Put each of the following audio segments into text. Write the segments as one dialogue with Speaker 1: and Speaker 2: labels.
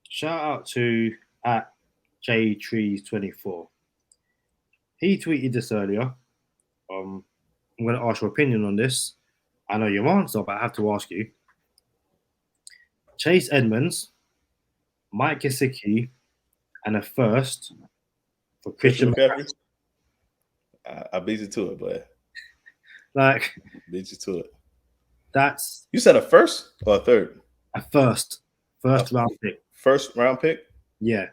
Speaker 1: Shout out to at JTrees24. He tweeted this earlier. Um, I'm going to ask your opinion on this. I know your answer, but I have to ask you. Chase Edmonds, Mike Gesicki, and a first for
Speaker 2: Christian
Speaker 1: Christian
Speaker 2: McCaffrey.
Speaker 1: McCaffrey.
Speaker 2: I beat you to it, but
Speaker 1: Like,
Speaker 2: beat you to it.
Speaker 1: that's
Speaker 2: You said a first or a third?
Speaker 1: a first
Speaker 2: A
Speaker 1: round pick.
Speaker 2: first round pick.
Speaker 1: Yeah.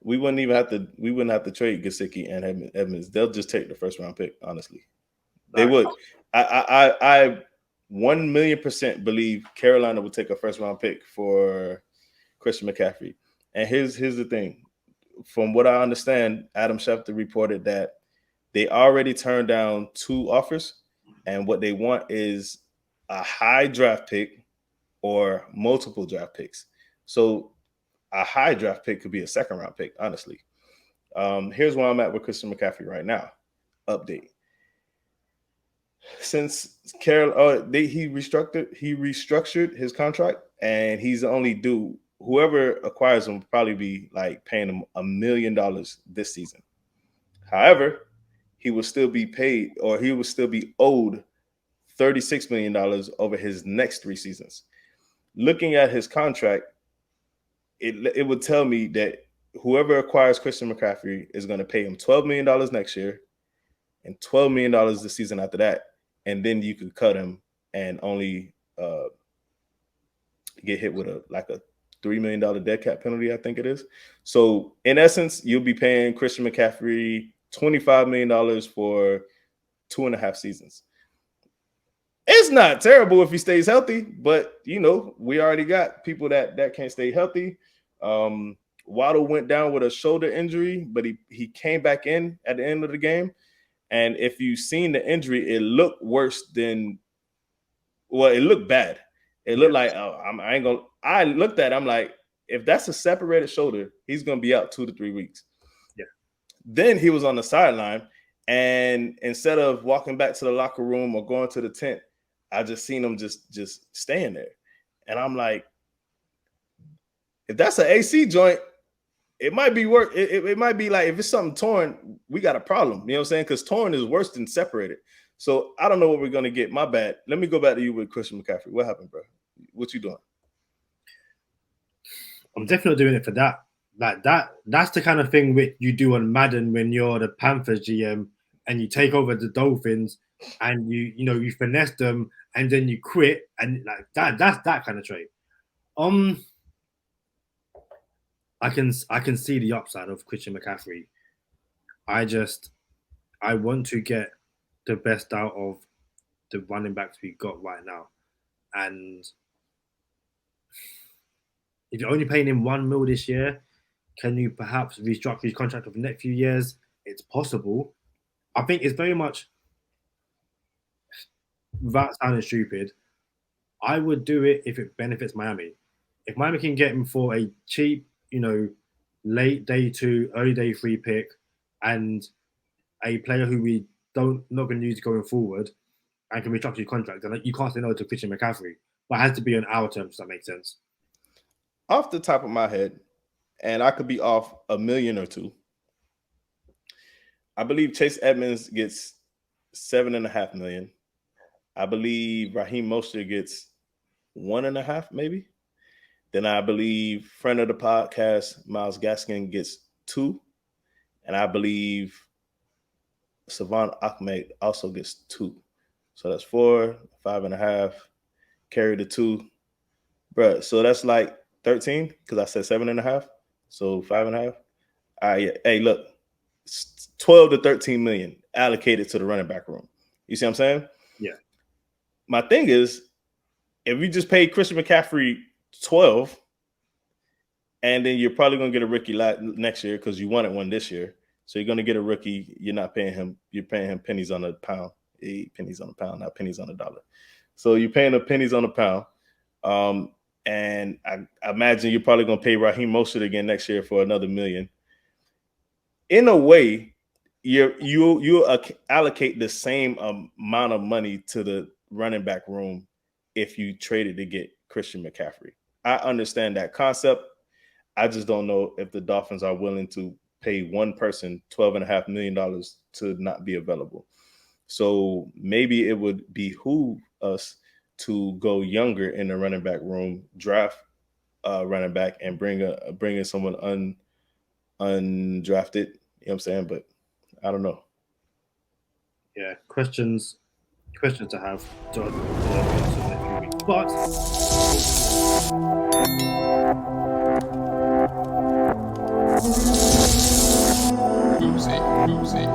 Speaker 2: We wouldn't even have to. We wouldn't have to trade Gesicki and Edmonds. They'll just take the first round pick. Honestly, they
Speaker 1: Like,
Speaker 2: would. I 1,000,000% believe Carolina would take a first round pick for Christian McCaffrey. And here's the thing. From what I understand, Adam Schefter reported that they already turned down 2 offers, and what they want is a high draft pick or multiple draft picks. So a high draft pick could be a second round pick, honestly. Here's where I'm at with Christian McCaffrey right now. Update. Since he restructured his contract, and he's only due, whoever acquires him will probably be like paying him $1 million this season. However, he will still be paid, or he will still be owed $36 million over his next 3 seasons. Looking at his contract, it would tell me that whoever acquires Christian McCaffrey is going to pay him $12 million next year and $12 million the season after that. And then you could cut him and only get hit with a $3 million dead cap penalty, I think it is. So in essence, you'll be paying Christian McCaffrey $25 million for 2.5 seasons. It's not terrible if he stays healthy, but we already got people that can't stay healthy. Waddle went down with a shoulder injury, but he came back in at the end of the game. And if you've seen the injury, it looked worse than, well, it looked bad. It looked like, I looked at it, I'm like, if that's a separated shoulder, he's going to be out 2 to 3 weeks.
Speaker 1: Yeah.
Speaker 2: Then he was on the sideline, and instead of walking back to the locker room or going to the tent, I just seen him just staying there. And I'm like, if that's an AC joint, it might be work. It might be like, if it's something torn, we got a problem. You know what I'm saying? Because torn is worse than separated. So I don't know what we're going to get. My bad. Let me go back to you with Christian McCaffrey. What happened, bro? What you doing?
Speaker 1: I'm definitely doing it for that. Like that's the kind of thing which you do on Madden when you're the Panthers GM and you take over the Dolphins and you finesse them and then you quit, and like that's that kind of trade. I can see the upside of Christian McCaffrey. I want to get the best out of the running backs we got right now. And if you're only paying him $1 million this year, can you perhaps restructure his contract for the next few years? It's possible. I think it's very much, without sounding stupid, I would do it if it benefits Miami. If Miami can get him for a cheap, late day 2, early day 3 pick, and a player who we not going to use going forward, and can restructure your contract, then you can't say no to Christian McCaffrey. But it has to be on our terms, if that makes sense.
Speaker 2: Off the top of my head, and I could be off $1 million or $2 million, I believe Chase Edmonds gets $7.5 million. I believe Raheem Mostert gets 1.5, maybe. Then I believe friend of the podcast, Myles Gaskin, gets 2. And I believe Savon Ahmed also gets 2. So that's 4, 5.5, carry the 2. Bruh, so that's like 13, because I said 7.5. So 5.5. Hey, look, 12 to 13 million allocated to the running back room. You see what I'm saying?
Speaker 1: Yeah.
Speaker 2: My thing is, if we just pay Christian McCaffrey 12, and then you're probably going to get a rookie next year because you wanted one this year. So you're going to get a rookie. You're not paying him. You're paying him pennies on a pound. Pennies on a pound, not pennies on a dollar. So you're paying him pennies on a pound. And I imagine you're probably going to pay Raheem Mostert again next year for another $1 million. In a way, you allocate the same amount of money to the running back room if you traded to get Christian McCaffrey. I understand that concept. I just don't know if the Dolphins are willing to pay one person $12.5 million to not be available. So maybe it would behoove us to go younger in the running back room, draft running back, and bring in someone undrafted. You know what I'm saying? But I don't know.
Speaker 1: Yeah, questions to have to answer in a few weeks. But
Speaker 3: Oopsie.